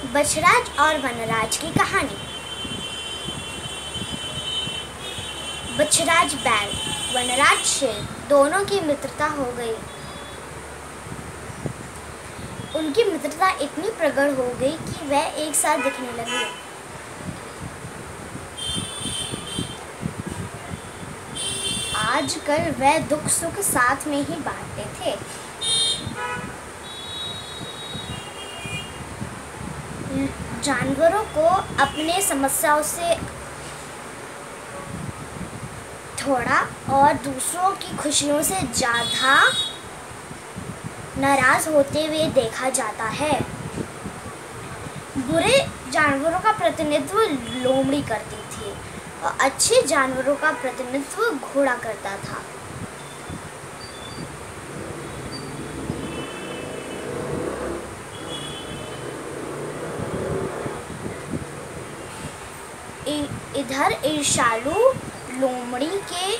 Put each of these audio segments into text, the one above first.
बछराज और वनराज की कहानी। बछराज बैल, वनराज शेर दोनों की मित्रता हो गई। उनकी मित्रता इतनी प्रगाढ़ हो गई कि वह एक साथ दिखने लगे। आजकल वह दुख सुख साथ में ही बांटते थे। जानवरों को अपने समस्याओं से थोड़ा और दूसरों की खुशियों से ज़्यादा नाराज होते हुए देखा जाता है। बुरे जानवरों का प्रतिनिधित्व लोमड़ी करती थी और अच्छे जानवरों का प्रतिनिधित्व घोड़ा करता था। इधर ईर्ष्यालु लोमड़ी के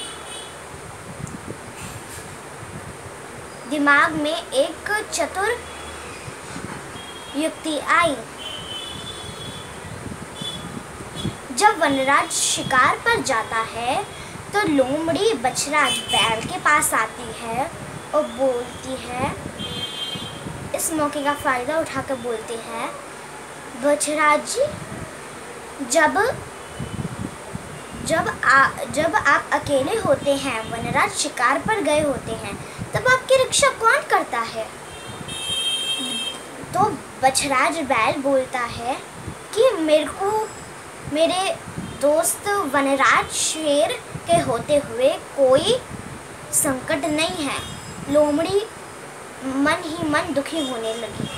दिमाग में एक चतुर युक्ति आई। जब वनराज शिकार पर जाता है तो लोमड़ी बछराज बैल के पास आती है और बोलती है, इस मौके का फायदा उठाकर बोलती है, बछराज जी, जब आप अकेले होते हैं, वनराज शिकार पर गए होते हैं, तब आपकी रक्षा कौन करता है? तो बछराज बैल बोलता है कि मेरे दोस्त वनराज शेर के होते हुए कोई संकट नहीं है। लोमड़ी मन ही मन दुखी होने लगी।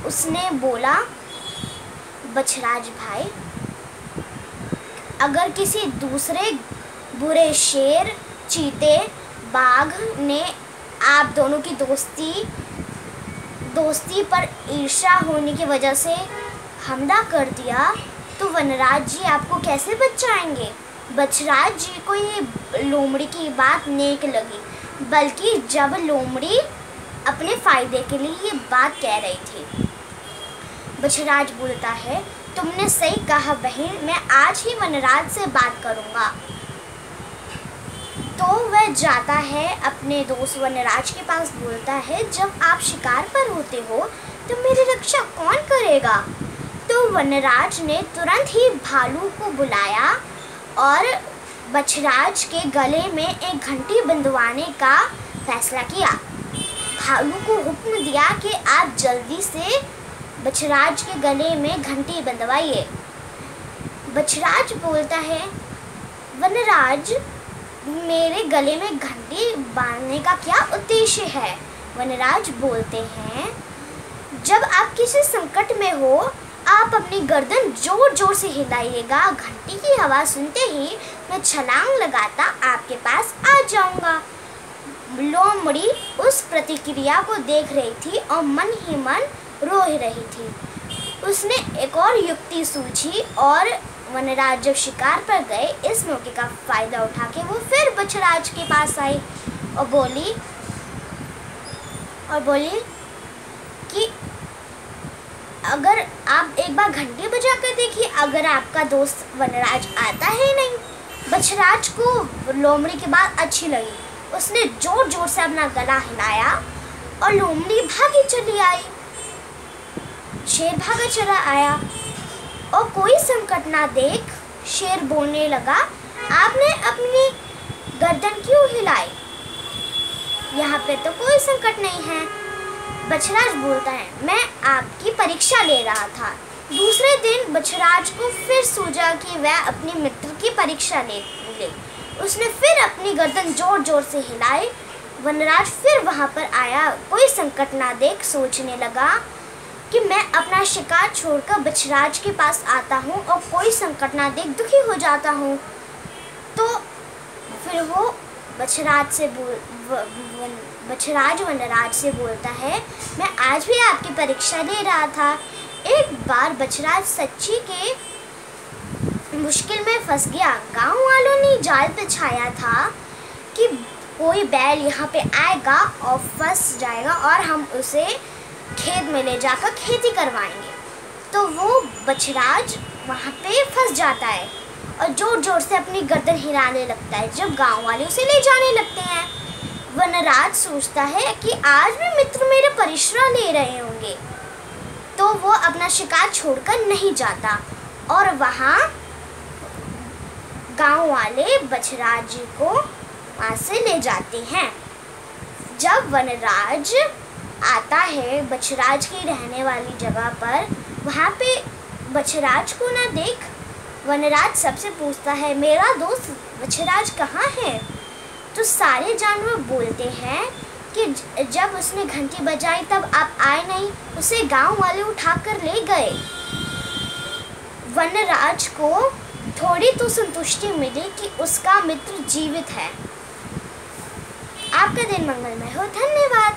उसने बोला, बछराज भाई, अगर किसी दूसरे बुरे शेर, चीते, बाघ ने आप दोनों की दोस्ती पर ईर्ष्या होने की वजह से हमला कर दिया तो वनराज जी आपको कैसे बचाएंगे? बछराज जी को ये लोमड़ी की बात नेक लगी, बल्कि जब लोमड़ी अपने फायदे के लिए ये बात कह रही थी। बछराज बोलता है, तुमने सही कहा बहन, मैं आज ही वनराज से बात करूंगा। तो वह जाता है अपने दोस्त वनराज के पास, बोलता है, जब आप शिकार पर होते हो तो मेरी रक्षा कौन करेगा? तो वनराज ने तुरंत ही भालू को बुलाया और बछराज के गले में एक घंटी बंधवाने का फैसला किया। भालू को हुक्म दिया कि आप जल्दी से बछराज के गले में घंटी बंधवाइए। बछराज बोलता है, वनराज, मेरे गले में घंटी बांधने का क्या उद्देश्य है? वनराज बोलते हैं, जब आप किसी संकट में हो, आप अपनी गर्दन जोर जोर से हिलाइएगा। घंटी की आवाज़ सुनते ही मैं छलांग लगाता आपके पास आ जाऊंगा। लोमड़ी उस प्रतिक्रिया को देख रही थी और मन ही मन रो रही थी। उसने एक और युक्ति सूझी और वनराज जब शिकार पर गए, इस मौके का फायदा उठा के वो फिर बछराज के पास आई और बोली कि अगर आप एक बार घंटी बजा कर देखिए, अगर आपका दोस्त वनराज आता है नहीं। बछराज को लोमड़ी की बात अच्छी लगी। उसने जोर जोर से अपना गला हिलाया और लोमड़ी भागी चली आई। शेर भागा चला आया और कोई संकट ना देख शेर बोलने लगा, आपने अपनी गर्दन क्यों हिलाई? यहाँ पे तो कोई संकट नहीं है। बछराज बोलता है, मैं आपकी परीक्षा ले रहा था। दूसरे दिन बछराज को फिर सूझा कि वह अपने मित्र की परीक्षा ले। उसने फिर अपनी गर्दन जोर जोर से हिलाई। वनराज फिर वहाँ पर आया। कोई संकट ना देख सोचने लगा कि मैं अपना शिकार छोड़कर बछराज के पास आता हूँ और कोई संकट ना देख दुखी हो जाता हूँ। तो फिर वो बछराज वनराज से बोलता है, मैं आज भी आपकी परीक्षा ले रहा था। एक बार बछराज सच्ची के मुश्किल में फंस गया। गांव वालों ने जाल बिछाया था कि कोई बैल यहाँ पे आएगा और फंस जाएगा और हम उसे खेत में ले जाकर खेती करवाएंगे। तो वो बछराज वहाँ पे फंस जाता है और जोर जोर से अपनी गर्दन हिलाने लगता है जब गांव वाले उसे ले जाने लगते हैं। वनराज सोचता है कि आज भी मित्र मेरे परिश्रम ले रहे होंगे, तो वो अपना शिकार छोड़कर नहीं जाता और वहाँ गांव वाले बछराज जी को वहाँ से ले जाते हैं। जब वनराज आता है बछराज की रहने वाली जगह पर, वहाँ पे बछराज को ना देख वनराज सबसे पूछता है, मेरा दोस्त बछराज कहाँ है? तो सारे जानवर बोलते हैं कि जब उसने घंटी बजाई तब आप आए नहीं, उसे गांव वाले उठाकर ले गए। वनराज को थोड़ी तो संतुष्टि मिली कि उसका मित्र जीवित है। आपका दिन मंगलमय हो। धन्यवाद।